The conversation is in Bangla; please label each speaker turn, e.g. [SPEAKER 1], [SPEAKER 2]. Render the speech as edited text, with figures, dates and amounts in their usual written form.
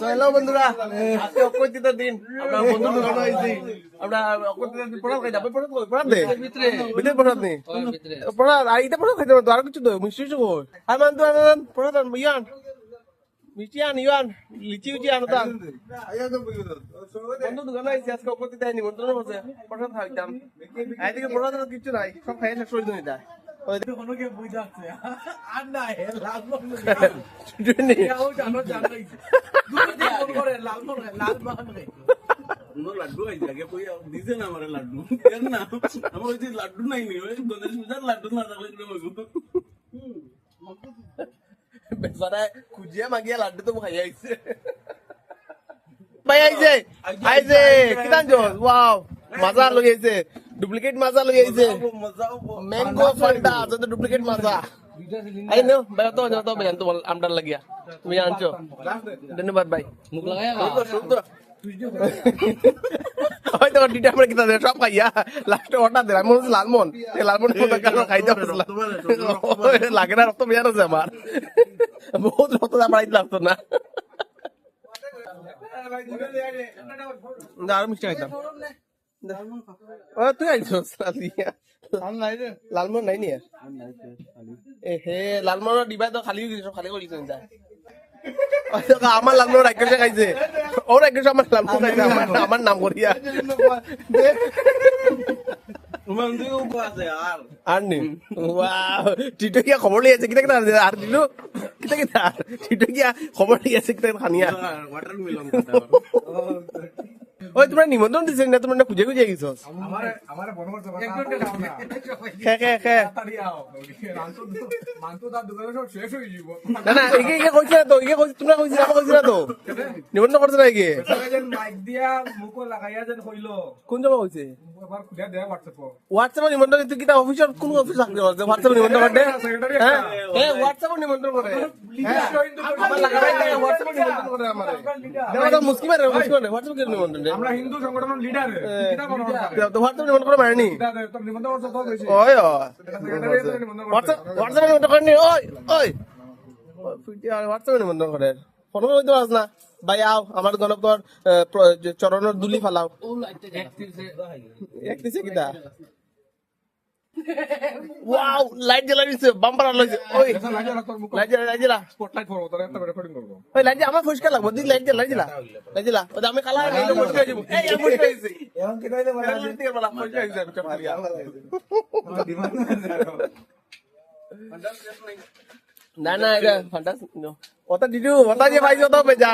[SPEAKER 1] হ্যালো বন্ধুরা, আজকে অক্ষয় তৃতীয়ার দিন। আমরা বন্ধু ঢোকানো হয়েছি। আমরা অক্ষয় তৃতীয়ার দিন প্রসাদ খাই যাবো। প্রসাদ দে ভিতরে প্রসাদ নেই প্রসাদ আর এটা প্রসাদ খাইতে পারতো আর কিছু তো মিষ্টি কিছু কই আর মান তো আন প্রসাদ আন ইয়ান মিষ্টি আন ইয়ান লিচি উচি আন তা বন্ধু ঢোকানো হয়েছে। আজকে অক্ষয় তৃতীয়ার নিমন্ত্রণ হচ্ছে প্রসাদ খাইতাম। এদিকে প্রসাদ কিছু নাই, সব খাই শেষ করে দিন এটা
[SPEAKER 2] লাড্ডু দিছে না আমার লাড্ডু না আমার ওই যে লাড্ডু নাই নি ওই গণেশ পূজার লাড্ডু না থাকলে
[SPEAKER 1] বেচারায় খুঁজিয়া মাগিয়া লাড্ডু তো খাই আইছে ভাই আইছে আইছে কিতান জোস ওয়াও মজা লগে আইছে ডুপ্লিকেট মজা লগে আইছে ম্যাঙ্গো ফান্ডা যত ডুপ্লিকেট মজা আই নো ভাই তো ভাই তো আমডার লাগিয়া তুমি আনছো ধন্যবাদ ভাই মুখ লাগায়া হয়তো ডিটা আমরা কিতা সব খাইয়া লাস্টে অর্ডার দিলাম আমি বলছি লালমন এই লালমন খাইতে লাগে না রক্ত বেজার আছে আমার বহুত রক্ত আমার লাগতো না আরো মিষ্টি খাইতাম তুই আইছিস লালমোহন নাই নি হে লালমোহনের ডিবা তো খালি খালি করিস আমার লালমোহন রাক্ষসে খাইছে ও রাক্ষস আমার লালমোহন খাইছে আমার নাম করিয়া আর নি টিটো কিয়া খবর লিয়েছে কিতা কিতা আর দিলো কিতা কিতা টিটো কিয়া খবর লিয়েছে কিতা খানিয়া ওই তোমরা নিমন্ত্রণ দিছে না তোমরা খুঁজে খুঁজে গেছস না না এগে কইছে না তো এগে কইছে তোমরা কইছে না কইছে না তো নিমন্ত্রণ করছে না এগে কোন জায়গা কইছে হোয়াটসঅ্যাপে নিমন্ত্রণ দিতে কিটা অফিসার কোন অফিস থাকতে পারে হোয়াটসঅ্যাপে নিমন্ত্রণ করে হ্যাঁ হ্যাঁ হোয়াটসঅ্যাপে নিমন্ত্রণ করে আমার লাগাই হোয়াটসঅ্যাপে নিমন্ত্রণ করে আমারে দেওয়া মুশকিল রে হোয়াটসঅ্যাপে নিমন্ত্রণ
[SPEAKER 3] আমরা হিন্দু সংগঠনের লিডার কিটা করব
[SPEAKER 1] তো হোয়াটসঅ্যাপে নিমন্ত্রণ করে মারনি
[SPEAKER 3] তোর নিমন্ত্রণ করছ তো হইছে
[SPEAKER 1] ওই হোয়াটসঅ্যাপে নিমন্ত্রণ করে ওই ওই হোয়াটসঅ্যাপে নিমন্ত্রণ করে ফোন করে দিতে পারছ না ভাই আও আমার গণপর চরণের দুলি ফালাও একটিছে কিটা ওয়াও লাইট জ্বালা দিছে বাম্পার লইছে ওই লাইট জ্বালা
[SPEAKER 3] স্পটলাইট ফরব তোর একটা রেকর্ডিং করব
[SPEAKER 1] ওই লাইট আমার ফসকা লাগবে দি লাইট জ্বালা ওই আমি কালা হয়ে ফসকা হইব এই আমি ফসকা হইছি এখন কি কইলে বলা দিতে বলা ফসকা হইছে আমি চাপারিয়া না না এটা ফান্টাস ওটা দিদু ওটা যে ভাই যত বেজা